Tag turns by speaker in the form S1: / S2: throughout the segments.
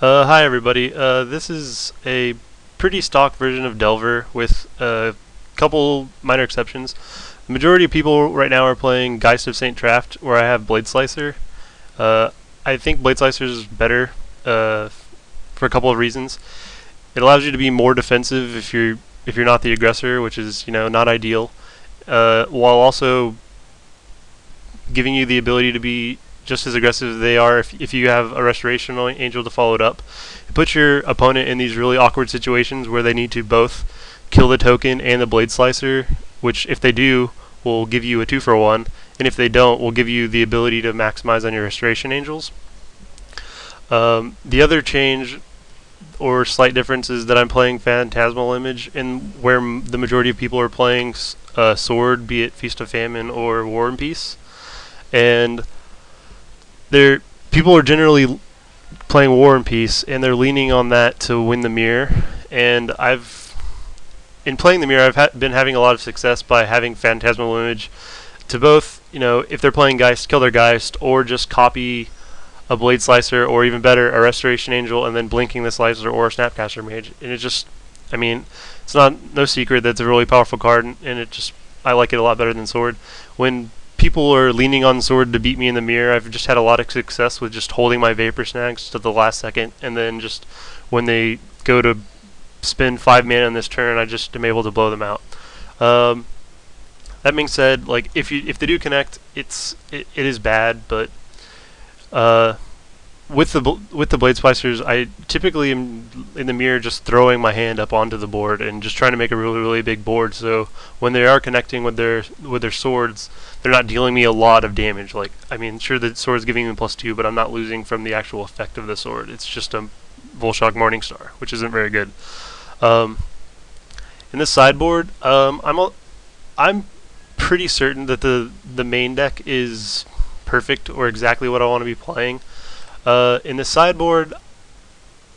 S1: Hi everybody. This is a pretty stock version of Delver with a couple minor exceptions. The majority of people right now are playing Geist of St. Traft, where I have Blade Slicer. Uh, I think Blade Slicer is better for a couple of reasons. It allows you to be more defensive if you're not the aggressor, which is not ideal, while also giving you the ability to be just as aggressive as they are if you have a Restoration Angel to follow it up. It puts your opponent in these really awkward situations where they need to both kill the token and the Blade Slicer, which if they do will give you a 2-for-1, and if they don't will give you the ability to maximize on your Restoration Angels. The other change or slight difference is that I'm playing Phantasmal Image, and where the majority of people are playing Sword, be it Feast of Famine or War and Peace. And people are generally playing War and Peace, and they're leaning on that to win the mirror. And in playing the mirror, I've been having a lot of success by having Phantasmal Image to both, if they're playing Geist, kill their Geist, or just copy a Blade Slicer, or even better, a Restoration Angel, and then blinking the Slicer or a Snapcaster Mage. And it's no secret that it's a really powerful card, and I like it a lot better than Sword. When people are leaning on Sword to beat me in the mirror, I've just had a lot of success with just holding my Vapor Snags to the last second, and then just when they go to spend 5 mana on this turn, I just am able to blow them out. That being said, like if they do connect, it is bad, but with the Blade Splicers, I typically am in the mirror just throwing my hand up onto the board and just trying to make a really big board. So when they are connecting with their swords, they're not dealing me a lot of damage. Sure, the sword's giving me +2, but I'm not losing from the actual effect of the sword. It's just a Volshock Morningstar, which isn't very good. In this sideboard, I'm pretty certain that the main deck is perfect or exactly what I want to be playing. In the sideboard,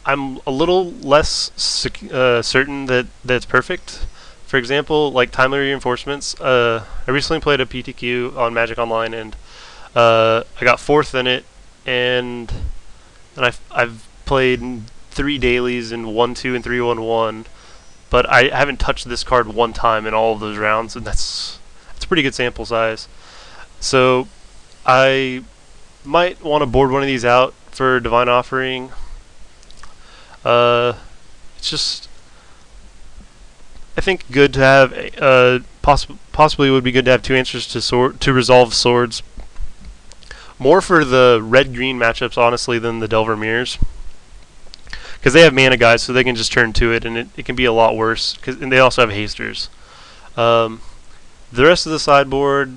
S1: I'm a little less certain that it's perfect. For example, like Timely Reinforcements, I recently played a PTQ on Magic Online, and I got 4th in it, and I've played 3 dailies in 1-2 and 3-1-1, but I haven't touched this card one time in all of those rounds, and that's a pretty good sample size. So I might want to board one of these out for Divine Offering. It's just, I think, good to have. Possibly would be good to have 2 answers to resolve swords. More for the red-green matchups, honestly, than the Delver Mirrors, because they have mana guys, so they can just turn to it, and it can be a lot worse. And they also have hasters. The rest of the sideboard,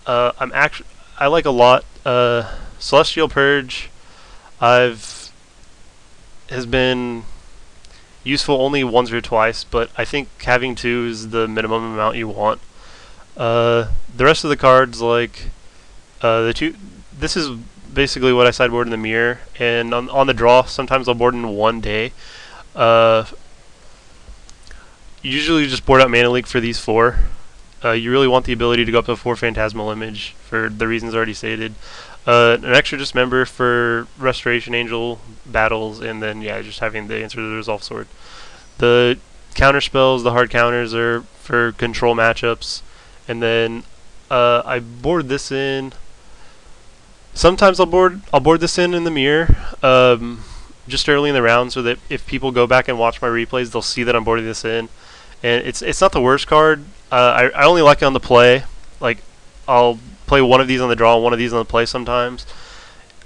S1: I like a lot. Celestial Purge has been useful only once or twice, but I think having 2 is the minimum amount you want. The rest of the cards, like this is basically what I sideboard in the mirror, and on the draw, sometimes I'll board in one day. Usually just board out Mana Leak for these 4. You really want the ability to go up to 4 Phantasmal Image for the reasons already stated. An extra Dismember for Restoration Angel battles, and then just having the answer to the Resolve Sword. The counter spells, the hard counters, are for control matchups, and then I board this in. Sometimes I'll board this in the mirror just early in the round, so that if people go back and watch my replays, they'll see that I'm boarding this in. And it's not the worst card. I only like it on the play. Like, I'll play one of these on the draw and one of these on the play sometimes.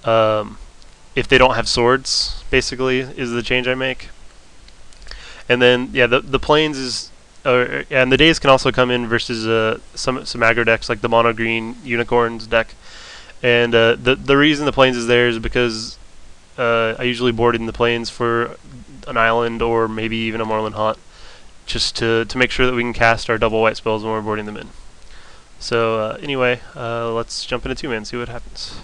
S1: If they don't have swords, basically, is the change I make. And then, the planes is... and the days can also come in versus some aggro decks, like the mono green Unicorns deck. And the reason the planes is there is because I usually board in the planes for an island or maybe even a Moreland Haunt, just to make sure that we can cast our double white spells when we're boarding them in. So anyway, let's jump into 2-man, see what happens.